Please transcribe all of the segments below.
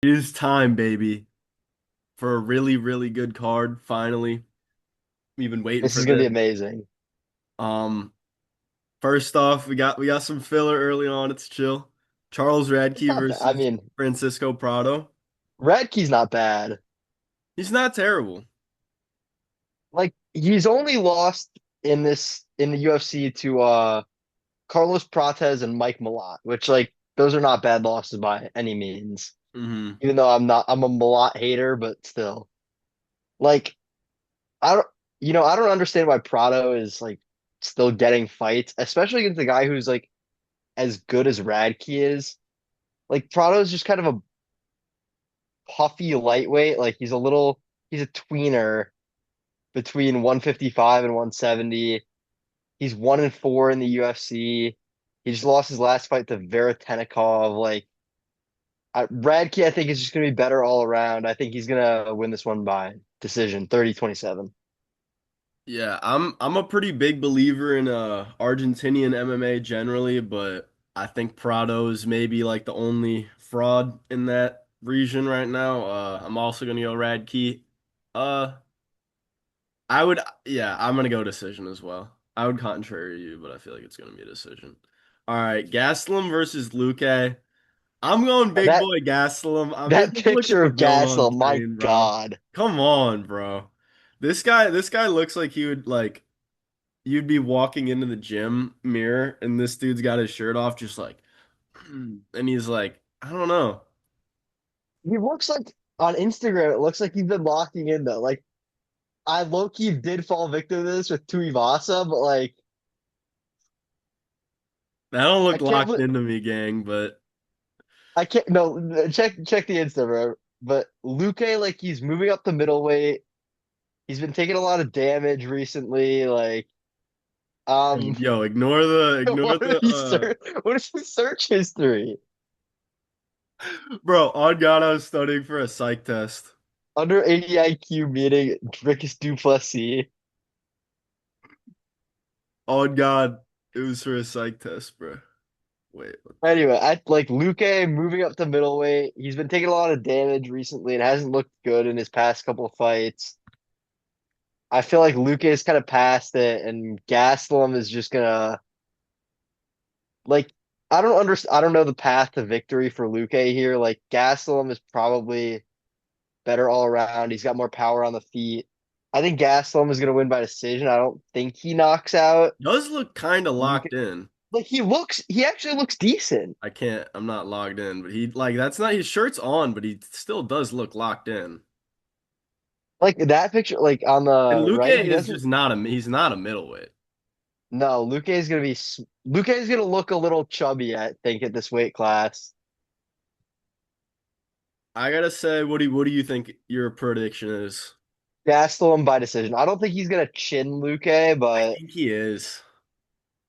It is time, baby, for a really, really good card. Finally, we've been waiting This for is gonna this. be amazing. Um, First off, we got some filler early on. It's chill. Charles It's Radke not bad. I versus mean, Francisco Prado. Radke's not bad. He's not terrible. Like he's only lost in the UFC to Carlos Prates and Mike Malott, which like those are not bad losses by any means. Hmm. Even though I'm a Malott hater, but still. Like I don't I don't understand why Prado is like still getting fights, especially against a guy who's like as good as Radke is. Like Prado's just kind of a puffy lightweight. Like he's a tweener between 155 and 170. He's 1-4 in the UFC. He just lost his last fight to Veretennikov. Radke, I think is just gonna be better all around. I think he's gonna win this one by decision, 30-27. Yeah, I'm a pretty big believer in Argentinian MMA generally, but I think Prado is maybe like the only fraud in that region right now. I'm also gonna go Radke. Uh, I would, yeah, I'm gonna go decision as well. I would contrary you, but I feel like it's gonna be a decision. All right, Gastelum versus Luque. I'm going big That boy Gastelum. I mean, that just look at picture the of build on Gasol, my screen, bro. God. Come on, bro. This guy looks like he would like you'd be walking into the gym mirror and this dude's got his shirt off, just like, and he's like, I don't know. He looks like on Instagram, it looks like he's been locking in though. Like I low-key did fall victim to this with Tuivasa, but like That don't I look can't. locked into me, gang, but I can't. No, check the Insta, bro. But Luque, like he's moving up the middleweight. He's been taking a lot of damage recently. Um, yo, ignore the ignore what did the he search? What is his search history? bro, on God, I was studying for a psych test. Under 80 IQ meeting Dricus Duplessis. On God, it was for a psych test, bro. Wait, what the? Anyway, I like Luque moving up to middleweight. He's been taking a lot of damage recently and hasn't looked good in his past couple of fights. I feel like Luque is kind of past it, and Gastelum is just gonna like I don't know the path to victory for Luque here. Like Gastelum is probably better all around. He's got more power on the feet. I think Gastelum is gonna win by decision. I don't think he knocks out Does look kind of Luque. locked in. Like he actually looks decent. I'm not logged in, but he like that's not his shirt's on, but he still does look locked in. Like that picture, like on And the Luque right, he is doesn't. just not he's not a middleweight. No, Luque is gonna look a little chubby, I think, at this weight class. I gotta say, what do you think your prediction is? Gastelum by decision. I don't think he's gonna chin Luque, I but think he is.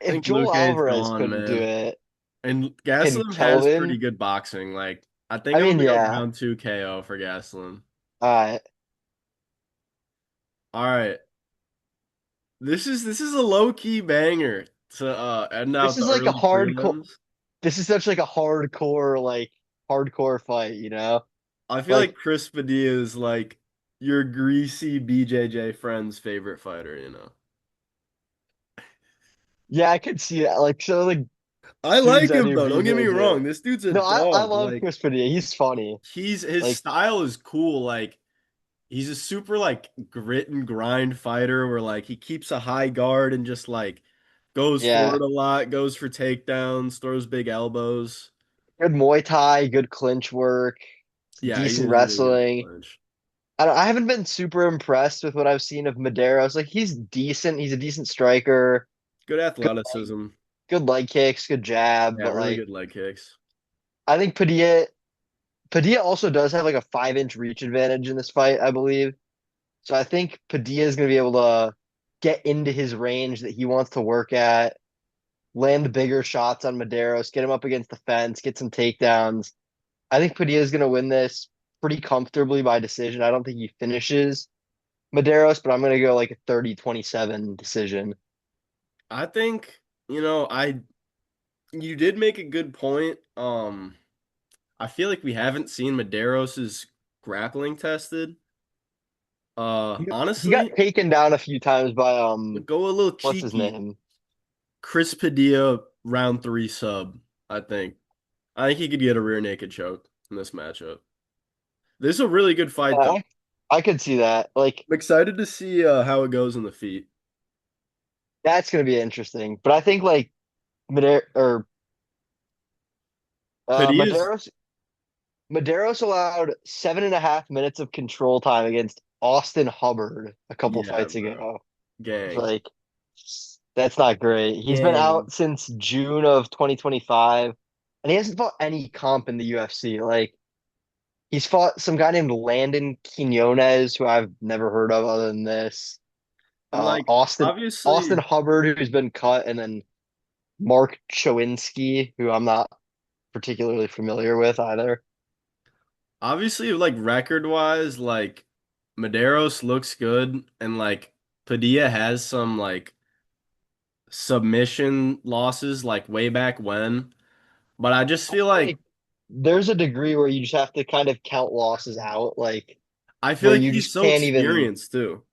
I if think Joel Luque is Alvarez gone, couldn't do man. it, And can Gastelum has pretty Kelvin? good boxing. Like, I think I I'm mean, gonna go yeah. round two KO for Gastelum. Uh, All right, this is a low key banger to end this out is the like a early hardcore. prelims. This is such like a hardcore fight, you know? I feel Like, like Chris Padilla is like your greasy BJJ friend's favorite fighter. yeah, I could see that. Like, so like I dudes like on him your though. Don't get me BJJ. wrong. This dude's a No, I dog. love Like Chris Padilla. He's funny. he's his Like, style is cool. Like he's a super like grit and grind fighter where like he keeps a high guard and just like goes for yeah, it a lot, goes for takedowns, throws big elbows. good Muay Thai, good clinch work, Yeah, he decent is really good in the wrestling. clinch. I haven't been super impressed with what I've seen of Medeiros. Like, he's decent. He's a decent striker. Good Good athleticism. good leg kicks, good jab. Yeah, But really like, good leg kicks. I think Padilla also does have like a 5 inch reach advantage in this fight, I believe. So I think Padilla is going to be able to get into his range that he wants to work at, land the bigger shots on Medeiros, get him up against the fence, get some takedowns. I think Padilla is going to win this pretty comfortably by decision. I don't think he finishes Medeiros, but I'm going to go like a 30-27 decision. I think, I you did make a good point. I feel like we haven't seen Medeiros' grappling tested. He got Honestly, taken down a few times by go a little what's his cheeky. name? Chris Padilla round three sub, I think. I think he could get a rear naked choke in this matchup. This is a really good fight though. Uh, I could see that. Like I'm excited to see how it goes in the feet. that's gonna be interesting. But I think like Padilla's, Medeiros Medeiros allowed 7.5 minutes of control time against Austin Hubbard a couple yeah, fights bro. ago. It's Gang. like that's not great. He's been Gang. out since June of 2025, and he hasn't fought any comp in the UFC. Like he's fought some guy named Landon Quinones, who I've never heard of other than this. And like Austin obviously Hubbard, who's been cut, and then Mark Chowinski, who I'm not particularly familiar with either. obviously like record wise, like Medeiros looks good and like Padilla has some like submission losses like way back when. But I just I feel feel like like there's a degree where you just have to kind of count losses out, like I feel where like you he's just so can't even. experienced too.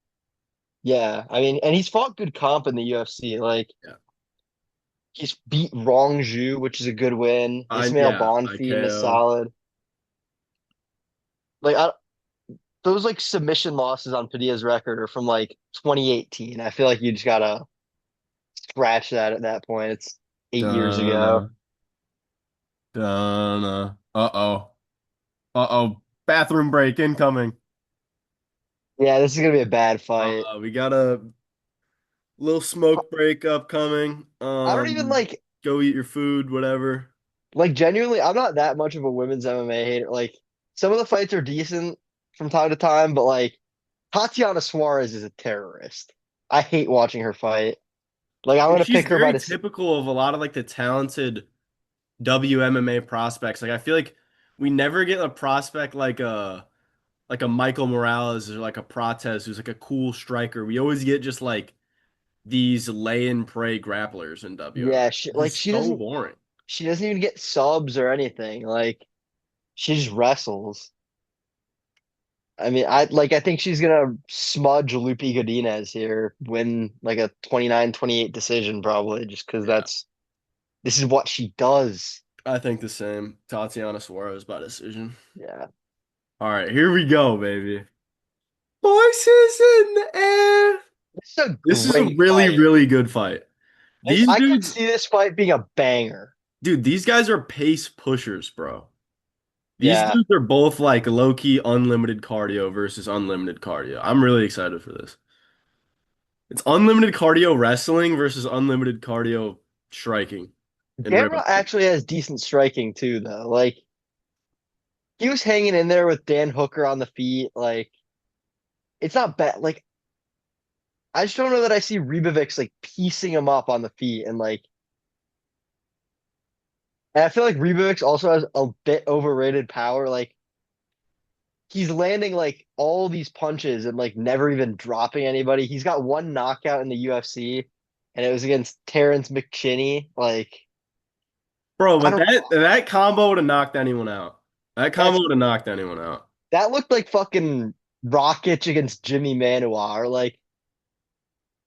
Yeah, I mean, and he's fought good comp in the UFC. Like Yeah. he's beat Rong Zhu, which is a good win. I Ismail yeah, Bonfim is IKO. solid. Like those like submission losses on Padilla's record are from like 2018. I feel like you just gotta scratch that at that point. It's 8 years ago. Donna. Donna. Uh-oh. Uh-oh. Bathroom break incoming. Yeah, this is gonna be a bad fight. We got a little smoke break upcoming. I don't even Go eat your food, whatever. like genuinely, I'm not that much of a women's MMA hater. Like some of the fights are decent from time to time, but like Tatiana Suarez is a terrorist. I hate watching her fight. Like I'm gonna She's pick her by very this. typical of a lot of like the talented WMMA prospects. Like I feel like we never get a prospect like a Michael Morales or like a Prates who's like a cool striker. We always get just like these lay and pray grapplers in WMMA. Yeah, It's just so boring. she doesn't even get subs or anything. Like she just wrestles. I mean, I think she's gonna smudge Lupe Godinez here, win like a 29-28 decision probably, just because Yeah, this is what she does. I think the same. Tatiana Suarez by decision. Yeah. All right, here we go, baby. Voices in the air. This is a This is a great really, fight. really good fight. These I could dudes, see this fight being a banger. dude, these guys are pace pushers, bro. These Yeah. dudes are both like low-key unlimited cardio versus unlimited cardio. I'm really excited for this. It's unlimited cardio wrestling versus unlimited cardio striking and Gamrot ribbon. actually has decent striking too, though. Like he was hanging in there with Dan Hooker on the feet. Like it's not bad. Like I just don't know that I see Ribovics like piecing him up on the feet and I feel like Ribovics also has a bit overrated power. Like he's landing like all these punches and like never even dropping anybody. He's got one knockout in the UFC, and it was against Terrence McChinney. Like Bro, I but don't. that combo would have knocked anyone out. That combo That's would have knocked anyone out. that looked like fucking Rockich against Jimmy Manuwa or like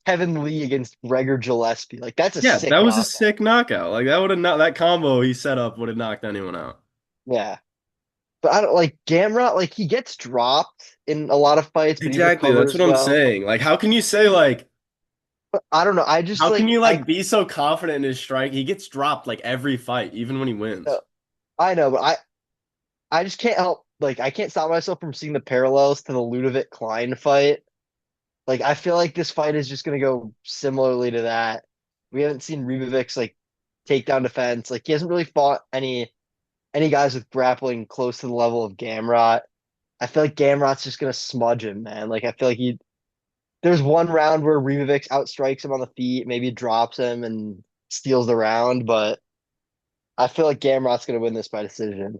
Kevin Lee against Gregor Gillespie. Like that's a Yeah, that sick was a knockout. sick knockout. Like that would have not that combo he set up would have knocked anyone out. Yeah. But I don't like Gamrot, like he gets dropped in a lot of fights, but he Exactly, that's what recovers I'm well. saying. Like how can you say like But I don't know. how can you like be so confident in his strike? He gets dropped like every fight, even when he Uh, wins. I know, but I just can't help like I can't stop myself from seeing the parallels to the Ludovic Klein fight. Like I feel like this fight is just gonna go similarly to that. We haven't seen Ribovic's like takedown defense. Like he hasn't really fought any guys with grappling close to the level of Gamrot. I feel like Gamrot's just gonna smudge him, man. Like I feel like he there's one round where Ribovic outstrikes him on the feet, maybe drops him and steals the round, but I feel like Gamrot's gonna win this by decision.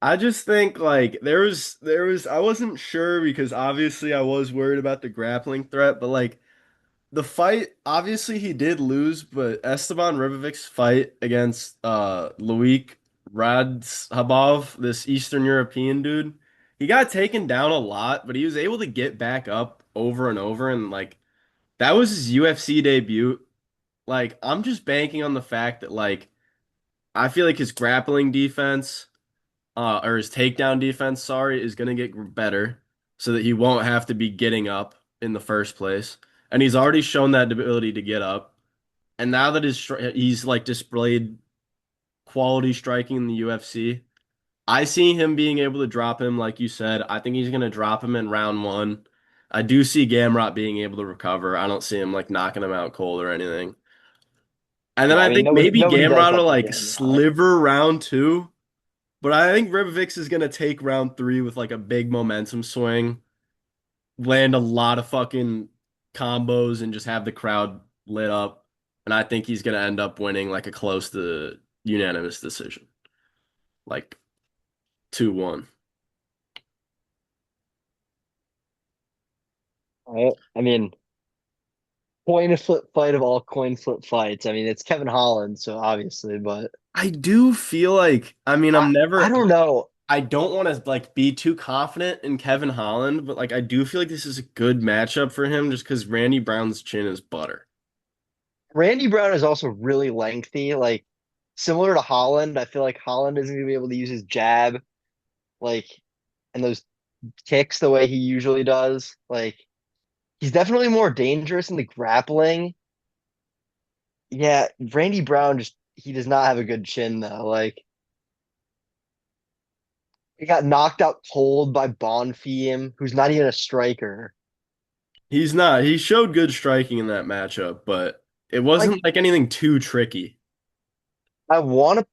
I just think like there was I wasn't sure because obviously I was worried about the grappling threat, but like the fight obviously he did lose, but Esteban Ribovic's fight against Loic Habov, this Eastern European dude. He got taken down a lot, but he was able to get back up over and over, and like that was his UFC debut. Like I'm just banking on the fact that like I feel like his grappling defense, or his takedown defense, sorry, is gonna get better so that he won't have to be getting up in the first place. And he's already shown that ability to get up. And now that he's like displayed quality striking in the UFC, I see him being able to drop him, like you said. I think he's gonna drop him in round one. I do see Gamrot being able to recover. I don't see him like knocking him out cold or anything. And then Yeah, I I mean think nobody maybe nobody does Gamrot will that to like Gamrot. sliver round two. But I think Ribovix is gonna take round three with like a big momentum swing, land a lot of fucking combos, and just have the crowd lit up. And I think he's gonna end up winning like a close to unanimous decision, like 2-1. Right? I mean, coin flip fight of all coin flip fights. I mean, it's Kevin Holland, so obviously, but I do feel like, I mean, I I don't know. I don't want to like be too confident in Kevin Holland, but like I do feel like this is a good matchup for him just because Randy Brown's chin is butter. Randy Brown is also really lengthy, like similar to Holland. I feel like Holland isn't going to be able to use his jab, like, and those kicks the way he usually does. Like, he's definitely more dangerous in the grappling. Yeah, Randy Brown just he does not have a good chin though. Like, he got knocked out cold by Bonfim, who's not even a striker. He's not. He showed good striking in that matchup, but it Like, wasn't like anything too tricky. I want to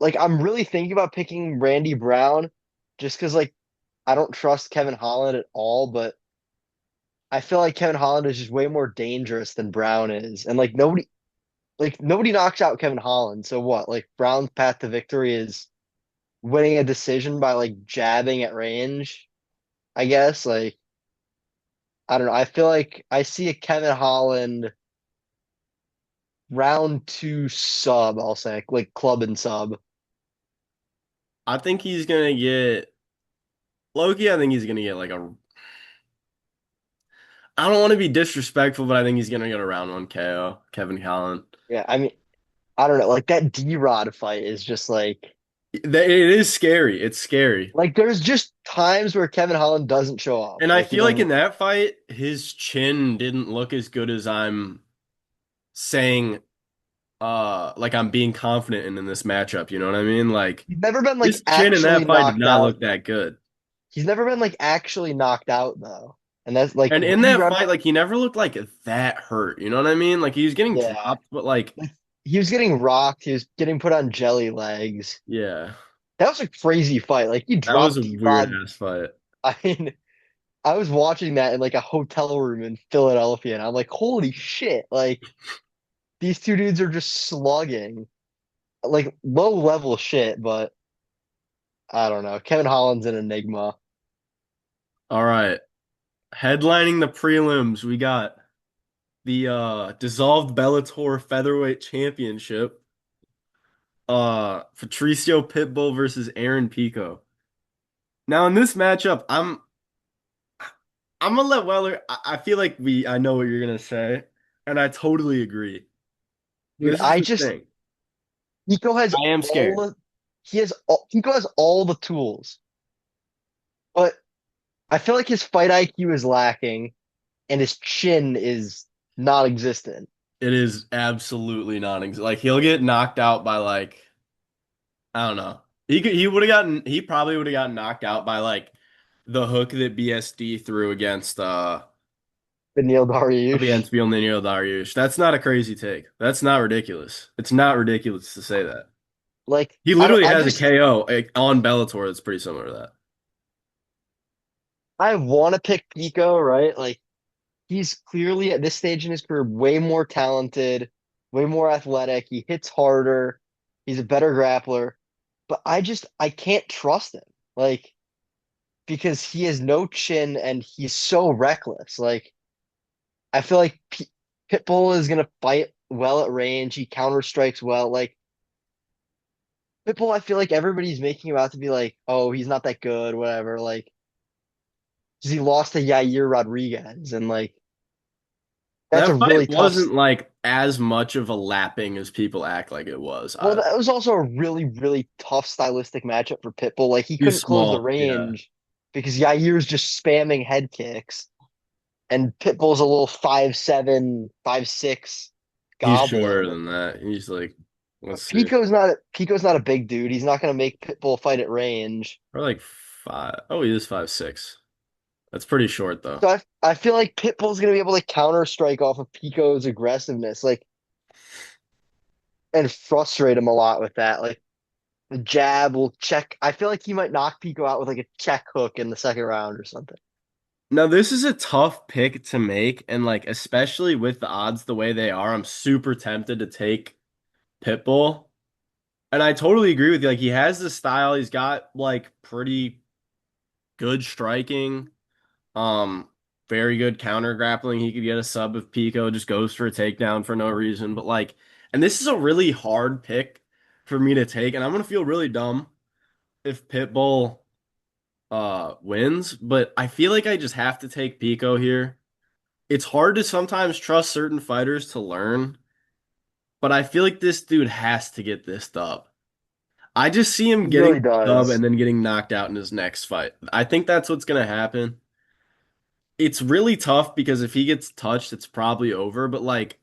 like I'm really thinking about picking Randy Brown just because like I don't trust Kevin Holland at all, but I feel like Kevin Holland is just way more dangerous than Brown is. And like nobody knocks out Kevin Holland. So what? Like Brown's path to victory is winning a decision by like jabbing at range, I guess. Like I don't know. I feel like I see a Kevin Holland round two sub, I'll say, like club and sub. I think he's gonna get Loki. I think he's gonna get like a. I don't want to be disrespectful, but I think he's gonna get a round one KO. Kevin Holland. Yeah, I mean, I don't know. Like that D-Rod fight is just It is scary. It's scary. like there's just times where Kevin Holland doesn't show up. And I Like he feel like in doesn't that fight, his chin didn't look as good as I'm saying, like I'm being confident in this matchup. You know what I mean? Like he's never been like his chin in actually that fight did knocked not out look that though. good. He's never been like actually knocked out though. And that's like And in Randy that Brown, fight, like he never looked like that hurt. You know what I mean? Like he was getting yeah. dropped, but like, Like, he was getting rocked, he was getting put on jelly legs. yeah, That was a crazy fight. Like he that was dropped a weird D-Rod. ass fight. I mean, I was watching that in like a hotel room in Philadelphia, and I'm like, holy shit! Like these two dudes are just slugging, like low level shit. But I don't know. Kevin Holland's an enigma. All right, headlining the prelims, we got the dissolved Bellator Featherweight Championship. Patricio Pitbull versus Aaron Pico. Now in this matchup, I'm gonna let Weller. I feel like I know what you're gonna say, and I totally agree. Dude, This is I the just thing. Pico has I am all scared. the Pico has all the tools, but I feel like his fight IQ is lacking and his chin is non-existent. It is absolutely not like he'll get knocked out by like I don't know. He would have gotten he probably would have gotten knocked out by like the hook that BSD threw Beneil Dariush. against Neil Dariush. That's not a crazy take. That's not ridiculous. It's not ridiculous to say that. Like He I don't literally I has a just KO on Bellator that's pretty similar to that. I want to pick Pico, right? Like he's clearly at this stage in his career way more talented, way more athletic. He hits harder. He's a better grappler, but I can't trust him. Like because he has no chin and he's so reckless. Like I feel like Pitbull is gonna fight well at range. He counter strikes well. Like Pitbull, I feel like everybody's making him out to be like, oh, he's not that good, whatever. Like, 'cause he lost to Yair Rodriguez, and like that's a That fight really tough. wasn't like as much of a lapping as people act like it was. Well, that was also a really, really tough stylistic matchup for Pitbull. Like he He's couldn't close the small, yeah. range because Yair's just spamming head kicks, and Pitbull's a little 5'7", 5'6" He's shorter goblin. than that. He's like, let's see, Pico's not a big dude. He's not gonna make Pitbull fight at range. or like five. Oh, he is 5'6". That's pretty short though. So I feel like Pitbull's gonna be able to counter strike off of Pico's aggressiveness, like and frustrate him a lot with that. Like the jab will check. I feel like he might knock Pico out with like a check hook in the second round or something. Now, this is a tough pick to make, and like especially with the odds the way they are, I'm super tempted to take Pitbull. And I totally agree with you. Like he has the style, he's got like pretty good striking, um, very good counter grappling. He could get a sub if Pico just goes for a takedown for no reason. But like, and this is a really hard pick for me to take, and I'm gonna feel really dumb if Pitbull wins, but I feel like I just have to take Pico here. It's hard to sometimes trust certain fighters to learn, but I feel like this dude has to get this dub. I just see him He getting really the dub and does. then getting knocked out in his next fight. I think that's what's gonna happen. It's really tough because if he gets touched, it's probably over. But like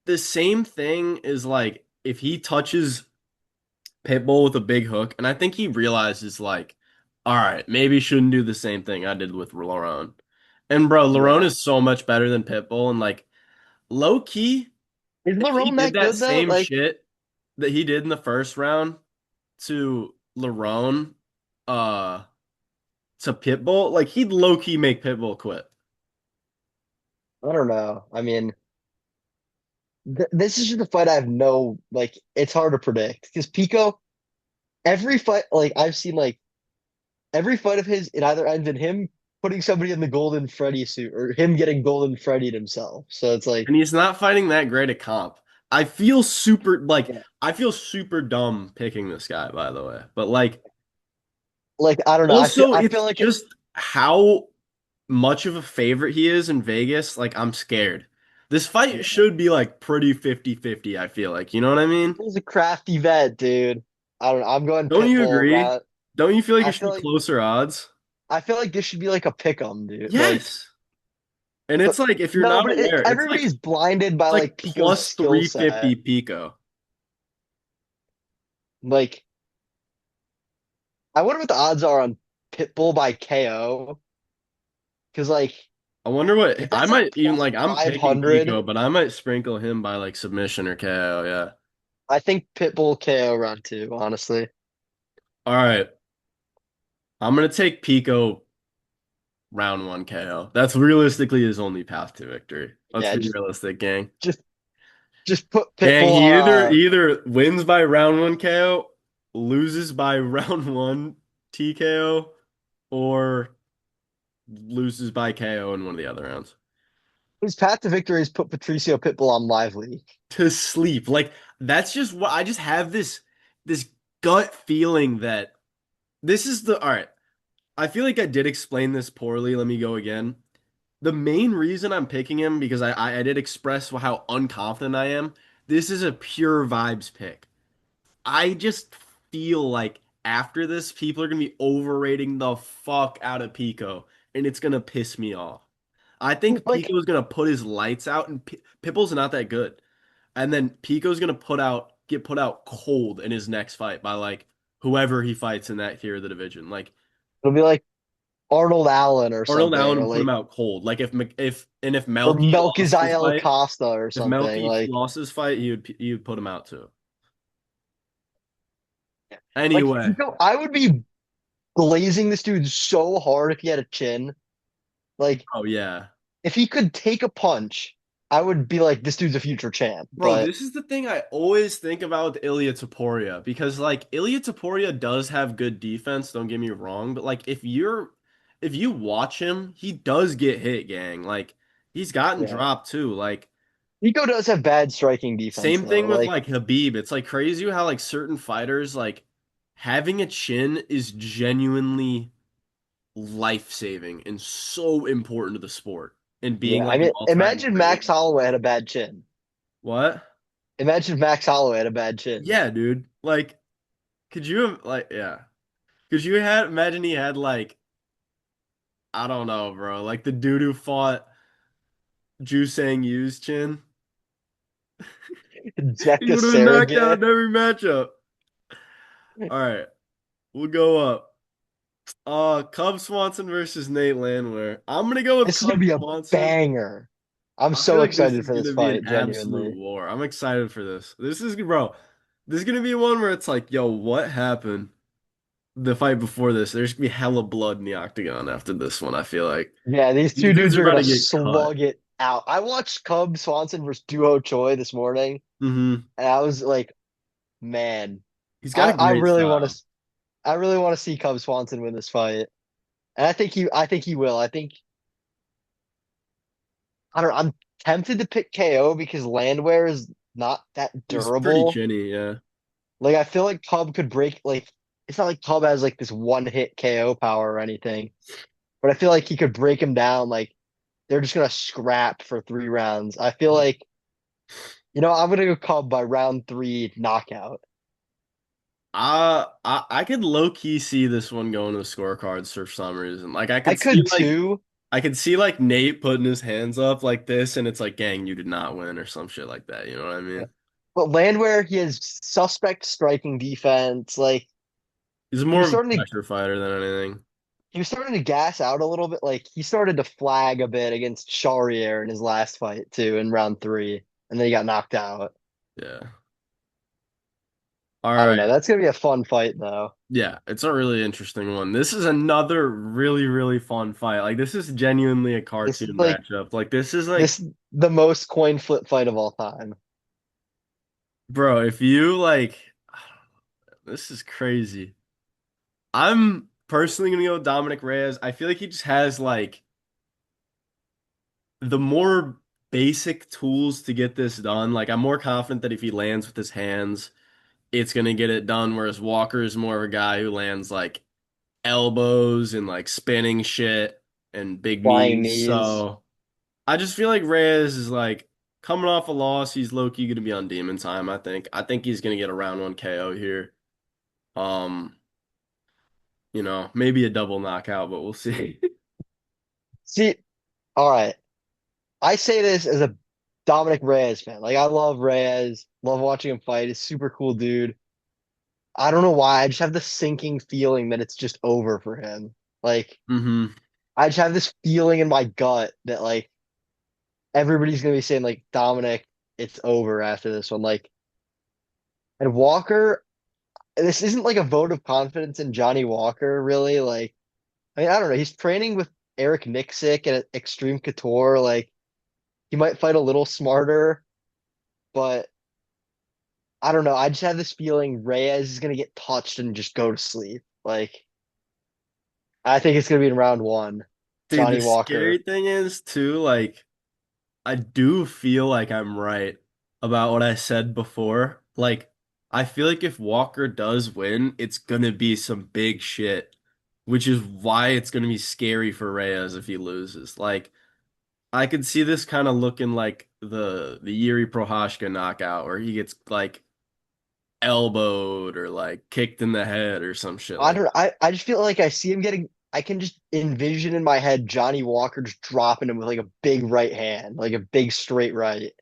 the same thing is like if he touches Pitbull with a big hook, and I think he realizes like, all right, maybe shouldn't do the same thing I did with Lerone. And bro, Lerone Yeah. is so much better than Pitbull, and like low key, Is if he Lerone did that that good though? same Like, shit that he did in the first round to Lerone, uh, to Pitbull, like he'd low key make Pitbull quit. I don't know. I mean, this is just a fight I have no like. It's hard to predict because Pico, every fight like I've seen like every fight of his, it either ends in him putting somebody in the Golden Freddy suit or him getting Golden Freddy'd himself. So it's like, And he's not fighting that great a comp. yeah, I feel super dumb picking this guy, by the way. But like like I don't know. also I feel it's like just how much of a favorite he is in Vegas. Like I'm scared. This fight yeah, should be like pretty 50-50, I feel like. You know what I mean? Pitbull's a crafty vet, dude. I don't know. I'm going Don't you Pitbull agree? around. Don't you feel like I it should feel be like closer odds? I feel like this should be like a pick 'em, dude. Like, Yes. And it's but like if you're no, not but aware, everybody's blinded by it's like like Pico's plus skill 350 set. Pico. Like, I wonder what the odds are on Pitbull by KO. Because like I wonder what if I that's like might even plus like. I'm picking 500, Pico, but I might sprinkle him by like submission or KO. Yeah. I think Pitbull KO round two, honestly. All right. I'm gonna take Pico round one KO. That's realistically his only path to victory. Let's Yeah, be realistic, gang. just just put Gang, Pitbull on he either wins by round one KO, loses by round one TKO, or loses by KO in one of the other rounds. his path to victory is put Patricio Pitbull on live league. To sleep. Like that's just what I just have this gut feeling that this is the all right. I feel like I did explain this poorly. Let me go again. The main reason I'm picking him because I did express how unconfident I am. This is a pure vibes pick. I just feel like after this, people are gonna be overrating the fuck out of Pico, and it's gonna piss me off. I think Like Pico's gonna put his lights out, and Pitbull's not that good. And then Pico's gonna get put out cold in his next fight by like whoever he fights in that tier of the division. Like it'll be like Arnold Allen or Arnold something, Allen or would put him like out cold. Like if or Melky lost his Melchizael fight, Acosta or if something. Melky Like lost his fight, he would put him out too. like Anyway, Pico, I would be glazing this dude so hard if he had a chin. Like oh yeah. if he could take a punch, I would be like, this dude's a future champ. Bro, But this is the thing I always think about with Ilia Topuria because like Ilia Topuria does have good defense, don't get me wrong, but like if you watch him, he does get hit, gang. Like he's gotten yeah, dropped too. Like Nico does have bad striking defense Same though. thing with Like, like Habib. It's like crazy how like certain fighters like having a chin is genuinely life-saving and so important to the sport and being yeah, I like an mean, all-time imagine great. Max Holloway had a bad chin. What? Imagine Max Holloway had a bad chin. Yeah, dude. Like, could you like yeah. Could you had imagine he had like I don't know, bro. Like the dude who fought Ju Sang Yu's chin. He Jekka would have been knocked out Sergey. in every matchup. All right, we'll go up. Cub Swanson versus Nate Landwehr. I'm gonna go with This is gonna Cub be a Swanson. banger. I'm I feel so like this excited is for this gonna be an fight, absolute genuinely. war. I'm excited for this. This is, bro. This is gonna be one where it's like, yo, what happened? The fight before this, there's gonna be hella blood in the octagon after this one. I feel like Yeah, these these two dudes dudes are are about gonna to get cut. slug it out. I watched Cub Swanson versus Duo Choi this morning, Hmm. and I was like, man, He's got I, a I great really want style. to, I really want to see Cub Swanson win this fight, and I think he will. I don't know. I'm tempted to pick KO because Landwehr is not that He's pretty durable. chinny, yeah. Like I feel like Cub could break like it's not like Cub has like this one hit KO power or anything, but I feel like he could break him down. Like they're just gonna scrap for 3 rounds. I feel like I'm gonna go Cub by round three knockout. I could low key see this one going to the scorecards for some reason. Like I could too. I could see like Nate putting his hands up like this, and it's like, gang, you did not win or some shit like that. You know what I mean? But Landwehr, he has suspect striking defense. Like He's he more was of a starting to pressure fighter than anything. he was starting to gas out a little bit. Like he started to flag a bit against Charrier in his last fight too in round three, and then he got knocked out. Yeah. All I don't right. know. That's gonna be a fun fight though. Yeah, it's a really interesting one. This is another really, really fun fight. Like this is genuinely a This is cartoon like matchup. Like this is like, this the most coin flip fight of all time. bro, if you like, this is crazy. I'm personally gonna go with Dominic Reyes. I feel like he just has like the more basic tools to get this done. Like I'm more confident that if he lands with his hands, it's gonna get it done. Whereas Walker is more of a guy who lands like elbows and like spinning shit and big Flying knees. knees. So I just feel like Reyes is like coming off a loss. He's low key gonna be on demon time, I think. I think he's gonna get a round one KO here. Um, maybe a double knockout, but we'll see. See, all right. I say this as a Dominic Reyes fan. Like I love Reyes, love watching him fight. He's a super cool dude. I don't know why. I just have this sinking feeling that it's just over for him. Like Hmm. I just have this feeling in my gut that like everybody's gonna be saying like Dominic, it's over after this one. Like and Walker, this isn't like a vote of confidence in Johnny Walker, really. Like I mean, I don't know. He's training with Eric Nicksick at Extreme Couture. Like he might fight a little smarter, but I don't know. I just have this feeling Reyes is gonna get touched and just go to sleep. Like I think it's gonna be in round one. Dude, the Johnny scary Walker. thing is too, like, I do feel like I'm right about what I said before. Like, I feel like if Walker does win, it's gonna be some big shit, which is why it's gonna be scary for Reyes if he loses. Like, I could see this kind of looking like the Jiri Prochazka knockout, where he gets like elbowed or like kicked in the head or some shit I like. don't. I just feel like I see him getting. I can just envision in my head Johnny Walker just dropping him with like a big right hand, like a big straight right.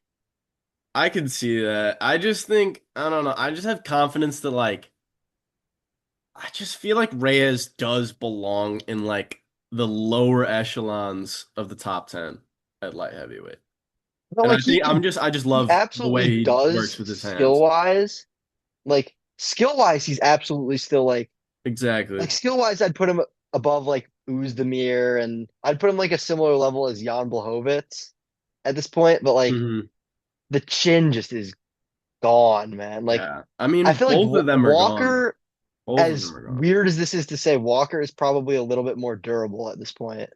I can see that. I just think, I don't know. I just have confidence that like I just feel like Reyes does belong in like the lower echelons of the top 10 at light heavyweight. But And I like think I just he love the way absolutely he works does with his skill hands. wise. Like skill wise, he's absolutely still Exactly. like skill wise. I'd put him above like Uzdemir, and I'd put him like a similar level as Jan Blachowicz at this point. But like Hmm. the chin just is gone, man. Like Yeah. I I mean, feel like both of them are gone. Walker, Both of them as are weird as this is to say, Walker is probably a little bit more durable at this point.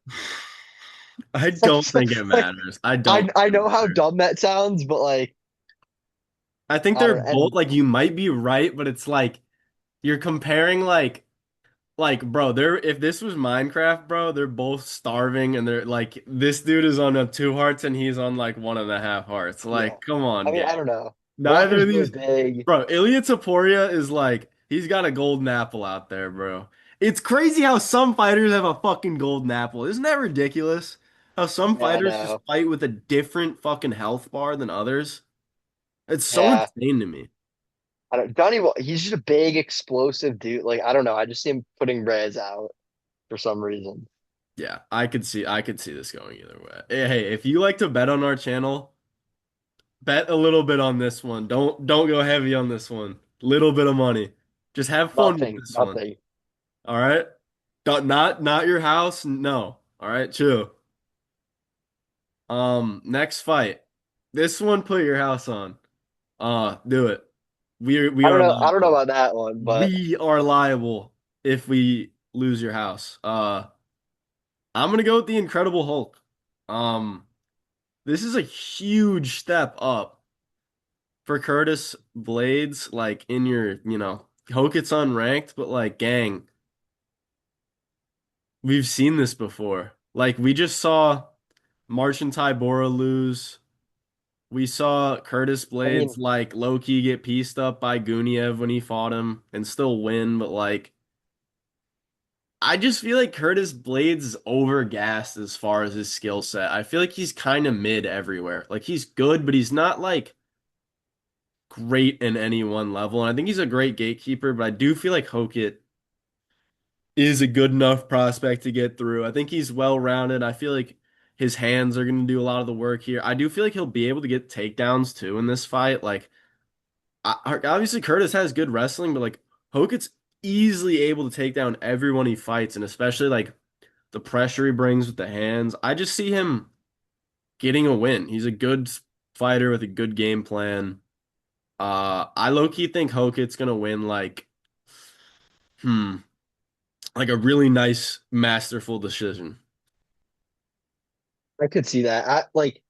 gone. I It's like, don't think it like matters. I I don't I think it know how matters. dumb that sounds, but like I think I they're don't know. both And like you might be right, but it's like you're comparing like bro, they're if this was Minecraft, bro, they're both starving and they're like this dude is on a 2 hearts and he's on like 1.5 hearts. yeah, Like, come I on, mean, I gang. don't know. Neither Walker's of really these, big. bro. Ilya Taporia is like he's got a golden apple out there, bro. It's crazy how some fighters have a fucking golden apple. Isn't that ridiculous? How some Yeah, I fighters just know. fight with a different fucking health bar than others. It's so Yeah, insane to me. I don't. Donnie, he's just a big, explosive dude. Like I don't know. I just see him putting Rez out for some reason. Yeah, I could see this going either way. Hey, if you like to bet on our channel, bet a little bit on this one. Don't go heavy on this one. Little bit of money. Just have fun with Nothing, this one. nothing. All right? Not your house. No. All right, chill. Next fight. This one put your house on. Do it. We I don't are know. I don't know liable. about that one, but We are liable if we lose your house. I'm gonna go with the Incredible Hulk. Um, this is a huge step up for Curtis Blades, like in your, Hoke it's unranked, but like, gang, we've seen this before. Like, we just saw Marcin Tybura lose. We saw Curtis I Blades mean, like low key get pieced up by Guniev when he fought him and still win, but like I just feel like Curtis Blades is overgassed as far as his skill set. I feel like he's kind of mid everywhere. Like he's good, but he's not like great in any one level. And I think he's a great gatekeeper, but I do feel like Hokit is a good enough prospect to get through. I think he's well rounded. I feel like his hands are going to do a lot of the work here. I do feel like he'll be able to get takedowns too in this fight. Like obviously Curtis has good wrestling, but like Hokit's easily able to take down everyone he fights, and especially like the pressure he brings with the hands. I just see him getting a win. He's a good fighter with a good game plan. I low-key think Hokit's gonna win hmm, like a really nice, masterful decision. I could see that. I like,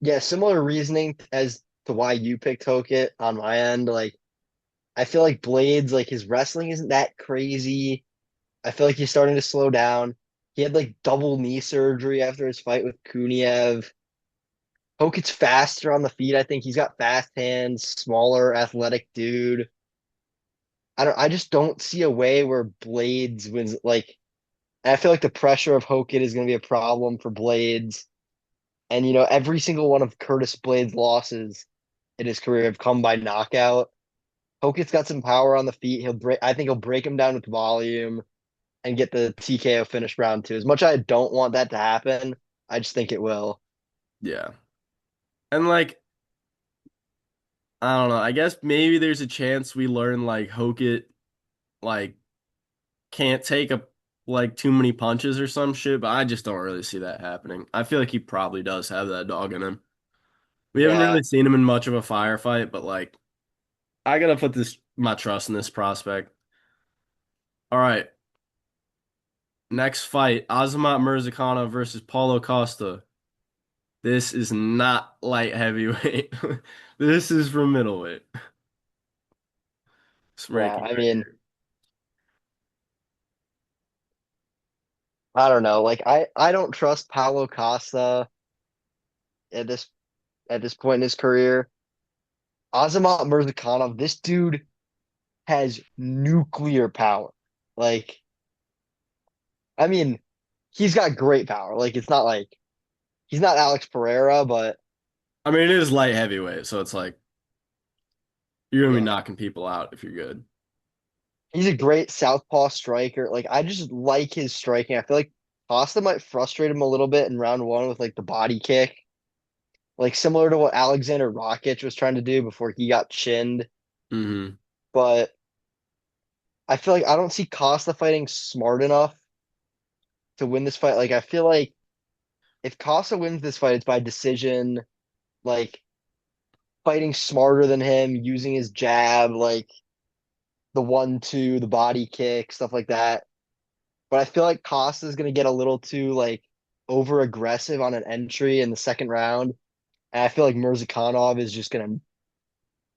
yeah, similar reasoning as to why you picked Hokit on my end. Like, I feel like Blades, like his wrestling isn't that crazy. I feel like he's starting to slow down. He had like double knee surgery after his fight with Kuniev. Hokit's faster on the feet. I think he's got fast hands, smaller, athletic dude. I just don't see a way where Blades wins. Like, and I feel like the pressure of Hokit is going to be a problem for Blades. And every single one of Curtis Blades' losses in his career have come by knockout. Hokit's got some power on the feet. He'll break. I think he'll break him down with volume and get the TKO finish round two. As much as I don't want that to happen, I just think it will. Yeah. And like, I don't know. I guess maybe there's a chance we learn like Hokit like can't take a like too many punches or some shit, but I just don't really see that happening. I feel like he probably does have that dog in him. We haven't Yeah, really seen him in much of a firefight, but like I gotta put this my trust in this prospect. All right, next fight, Azamat Murzakanov versus Paulo Costa. This is not light heavyweight. This is from middleweight. Some yeah. ranking I right mean, here. I don't know. Like I don't trust Paulo Costa at this point in his career. Azamat Murzakanov, this dude has nuclear power. Like, I mean, he's got great power. Like, it's not like he's not Alex Pereira, but I mean, it is light heavyweight, so it's like you're gonna be yeah, knocking people out if you're good. he's a great southpaw striker. Like, I just like his striking. I feel like Costa might frustrate him a little bit in round one with like the body kick, like similar to what Alexander Rakic was trying to do before he got chinned. Hmm. But I feel like I don't see Costa fighting smart enough to win this fight. Like, I feel like if Costa wins this fight, it's by decision, like fighting smarter than him, using his jab, like the 1-2, the body kick, stuff like that. But I feel like Costa's gonna get a little too like over aggressive on an entry in the second round. And I feel like Mirzakhanov is just gonna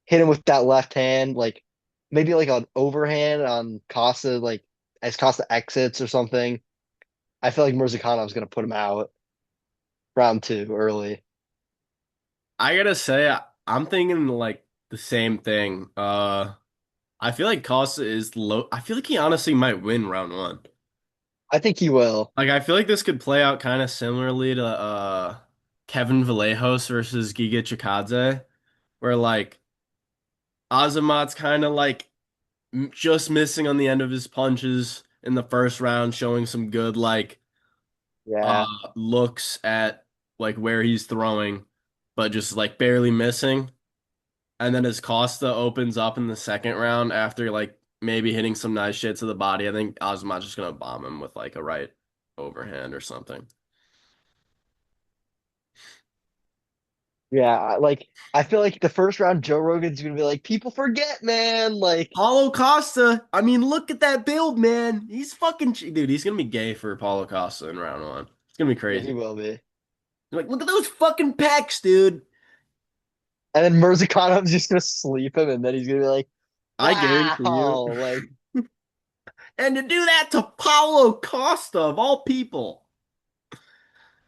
hit him with that left hand, like maybe like an overhand on Costa, like as Costa exits or something. I feel like Mirzakhanov's gonna put him out round two early. I gotta say, I'm thinking like the same thing. I feel like Costa is low. I feel like he honestly might win round one. I think he will. Like I feel like this could play out kind of similarly to Kevin Vallejos versus Giga Chikadze, where like Azamat's kind of like just missing on the end of his punches in the first round, showing some good like uh Yeah. looks at like where he's throwing, but just like barely missing. And then as Costa opens up in the second round after like maybe hitting some nice shit to the body, I think Azamat's just gonna bomb him with like a right overhand or something. Yeah. Like I feel like the first round Joe Rogan's gonna be like, people forget, man. Like Paulo Costa, I mean, look at that build, man. He's fucking dude. He's gonna be gay for Paulo Costa in round one. It's gonna be yeah, he crazy. will be. Like, look at those fucking pecs, dude. And then Mirzakhanov's just gonna sleep him, and then he's gonna be like, I guarantee you. wow, like And to do that to Paulo Costa of all people.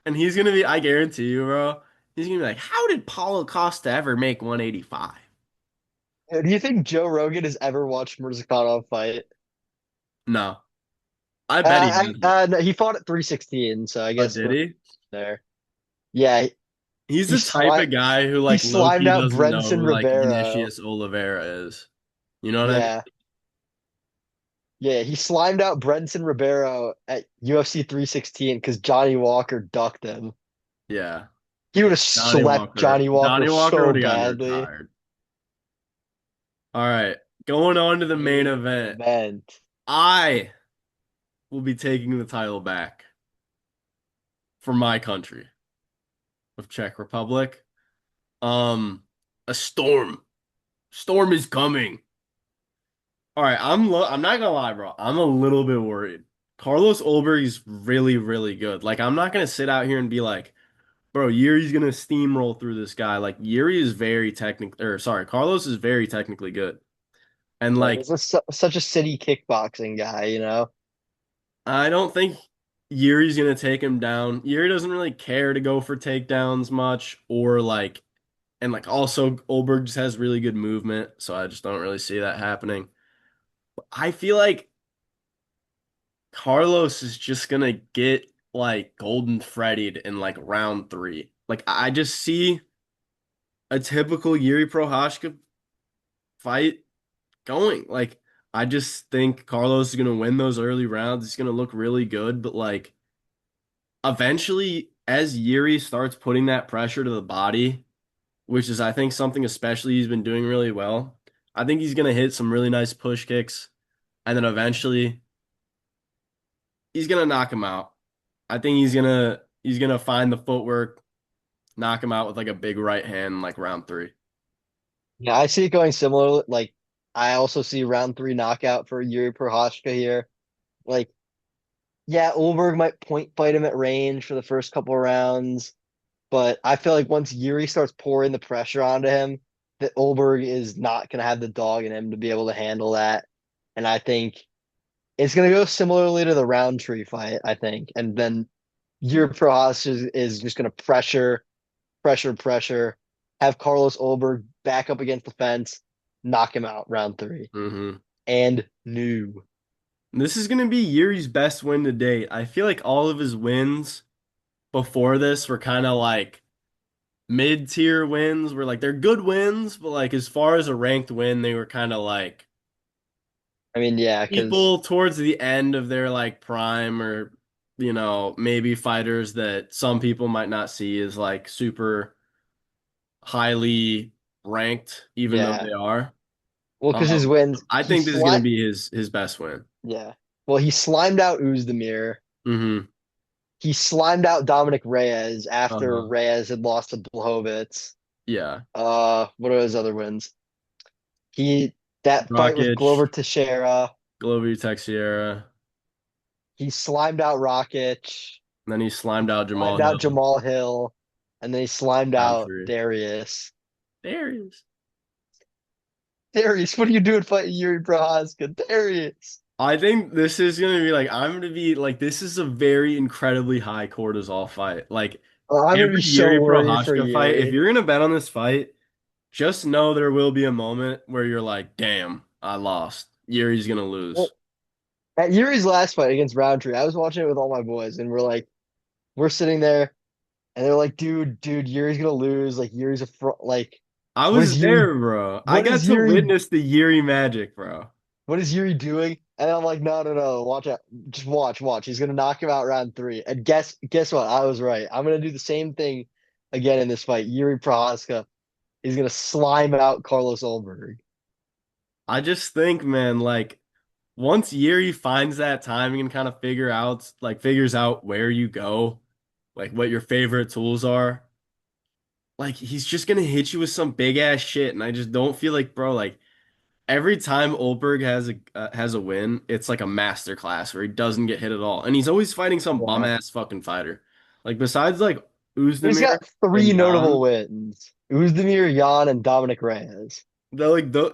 And he's gonna be, I guarantee you, bro. He's gonna be like, how did Paulo Costa ever make 185? do you think Joe Rogan has ever watched Mirzakhanov fight? No, I bet he hasn't. No, he fought at 316, so I Oh, guess did we're he? there. Yeah, He's he the type slimed of guy who he like slimed low-key out doesn't know Brenson who like Ribeiro. Vinicius Oliveira is. You know what I mean? Yeah, yeah, he slimed out Brenson Ribeiro at UFC 316 because Johnny Walker ducked him. Yeah. He would Yeah. have slept Johnny Walker Johnny Walker so would have gotten badly. retired. All right. Going on to the main Main event. event. I will be taking the title back for my country of Czech Republic. Um, a storm. Storm is coming. All right, I'm not gonna lie, bro. I'm a little bit worried. Carlos Ulberg is really, really good. Like, I'm not gonna sit out here and be like, bro, Yuri's gonna steamroll through this guy. Like, Yuri is very technical, or sorry, Carlos is very technically good. And Yeah, like, he's such a city kickboxing guy, you know? I don't think Yuri's gonna take him down. Yuri doesn't really care to go for takedowns much, or like, and like also Ulberg just has really good movement, so I just don't really see that happening. I feel like Carlos is just gonna get like golden Freddy'd in like round three. Like I just see a typical Yuri Prohashka fight going. Like I just think Carlos is gonna win those early rounds. He's gonna look really good, but like eventually, as Yuri starts putting that pressure to the body, which is I think something especially he's been doing really well. I think he's gonna hit some really nice push kicks, and then eventually he's gonna knock him out. I think he's gonna find the footwork, knock him out with like a big right hand, like round three. Yeah, I see it going similar. Like, I also see round three knockout for Yuri Prochazka here. Like, yeah, Ulberg might point fight him at range for the first couple of rounds, but I feel like once Yuri starts pouring the pressure onto him, that Ulberg is not going to have the dog in him to be able to handle that. And I think it's going to go similarly to the Roundtree fight, I think. And then Yuri Prochazka is just going to pressure, have Carlos Ulberg back up against the fence, knock him out round three. hmm And new. This is gonna be Yuri's best win to date. I feel like all of his wins before this were kind of like mid-tier wins, where like they're good wins, but like as far as a ranked win, they were kind of like I mean, yeah, because people towards the end of their like prime, or maybe fighters that some people might not see as like super highly ranked, even though yeah. they are. Well, because his wins, I he think this is gonna slime. be his best win. Yeah. Well, he slimed out Uzdemir. Hmm. He slimed out Dominic Reyes after Uh-huh. Reyes had lost to Blachowicz. Yeah. What are his other wins? He that fight with Rakic, Glover Teixeira. Glover Texiera. He slimed out Rakic. then he slimed out Jamal Slimed out Hill. Jamal Hill, and then he slimed out Roundtree. Darius. There he is. Darius, what are you doing fighting Yuri Prohaska? Darius. I think this is gonna be like I'm gonna be like this is a very incredibly high cortisol fight. Like Oh, I'm gonna be every so Yuri worried for Prohashka fight, if Yuri. you're gonna bet on this fight, just know there will be a moment where you're like, damn, I lost. Yuri's gonna Well, lose. at Yuri's last fight against Roundtree, I was watching it with all my boys, and we're sitting there, and they're like, dude, Yuri's gonna lose. Like, Yuri's a like, I what is was Yuri? there, bro. I What got is to Yuri? witness the Yuri magic, bro. What is Yuri doing? And I'm like, no, watch out, just watch. He's gonna knock him out round three. And guess what? I was right. I'm gonna do the same thing again in this fight. Yuri Prohaska is gonna slime out Carlos Ulberg. I just think, man, like once Yuri finds that timing and kind of figures out where you go, like what your favorite tools are, like he's just gonna hit you with some big ass shit. And I just don't feel like, bro, like every time Ulberg has a win, it's like a master class where he doesn't get hit at all, and he's always fighting some bum Yeah. ass fucking fighter. Like besides like He's Uzdemir got three and notable Jan, wins. Uzdemir, Jan, and Dominic Reyes. the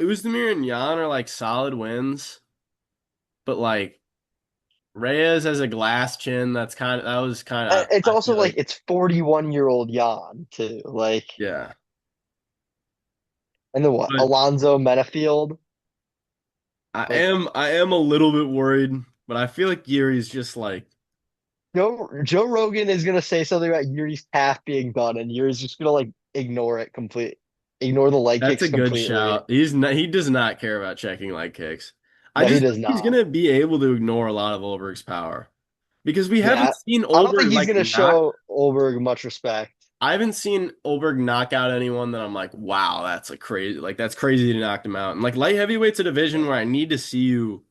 Uzdemir and Jan are like solid wins, but like Reyes has a glass chin. That was kind of It's I also feel like like it's 41-year-old Jan too. Like, yeah. and then what? But Alonzo Menafield. Like I am a little bit worried, but I feel like Yuri's just like Joe Rogan is gonna say something about Yuri's calf being done, and Yuri's just gonna like ignore it complete, ignore the leg that's a kicks good completely. shout. He does not care about checking leg kicks. I No, he just does think he's not. gonna be able to ignore a lot of Ulberg's power because we haven't Yeah, seen I don't think Ulberg he's like gonna knock. show Ulberg much respect. I haven't seen Ulberg knock out anyone that I'm like, wow, that's a crazy like that's crazy to knock him out. And like light heavyweight's a division where I need to see you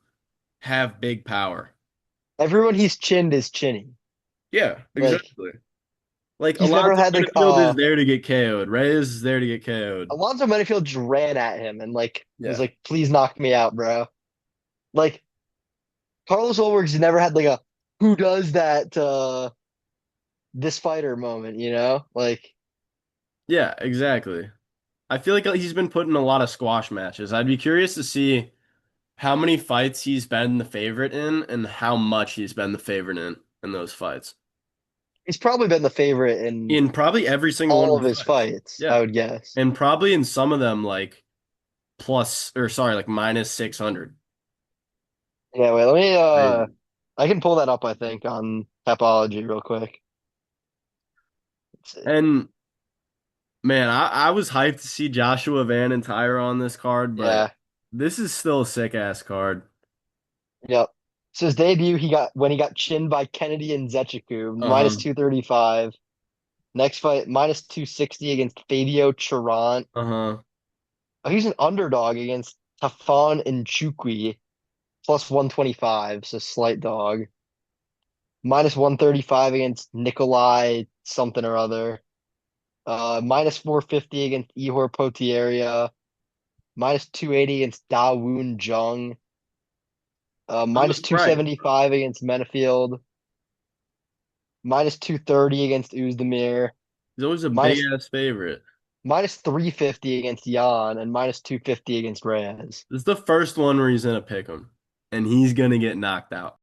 have big power. Everyone he's chinned is chinny. Yeah, Like exactly. Like he's never Alonzo had like Benefield is there to get KO'd. Reyes is there to get KO'd. Alonzo Menafield just ran at him and like was Yeah. like, please knock me out, bro. Like Carlos Ulberg's never had like a who does that this fighter moment, you know? Like Yeah, exactly. I feel like he's been put in a lot of squash matches. I'd be curious to see how many fights he's been the favorite in and how much he's been the favorite in those fights. he's probably been the favorite in In probably every single one all of of his his fights. fights, I Yeah. would guess. And probably in some of them like plus or sorry, like minus 600. Yeah, wait, let me Crazy. I can pull that up, I think, on Tapology real quick. Let's see. And man, I was hyped to see Joshua Van and Tyra on this card, but Yeah, this is still a sick ass card. yep. So his debut, he got chinned by Kennedy and Zechiku, minus Uh-huh. 235. Next fight, minus 260 against Fabio Charant. Uh-huh. Oh, he's an underdog against Tafon and Chukwi, plus 125, so slight dog. Minus 135 against Nikolai something or other. Minus 450 against Ihor Potieria. Minus 280 against Da Woon Jung. I'm Minus right. 275 against Menafield. Minus 230 against Uzdemir. He's always a big Minus ass favorite. minus 350 against Jan and minus 250 against Reyes. This is the first one where he's gonna pick him, and he's gonna get knocked out.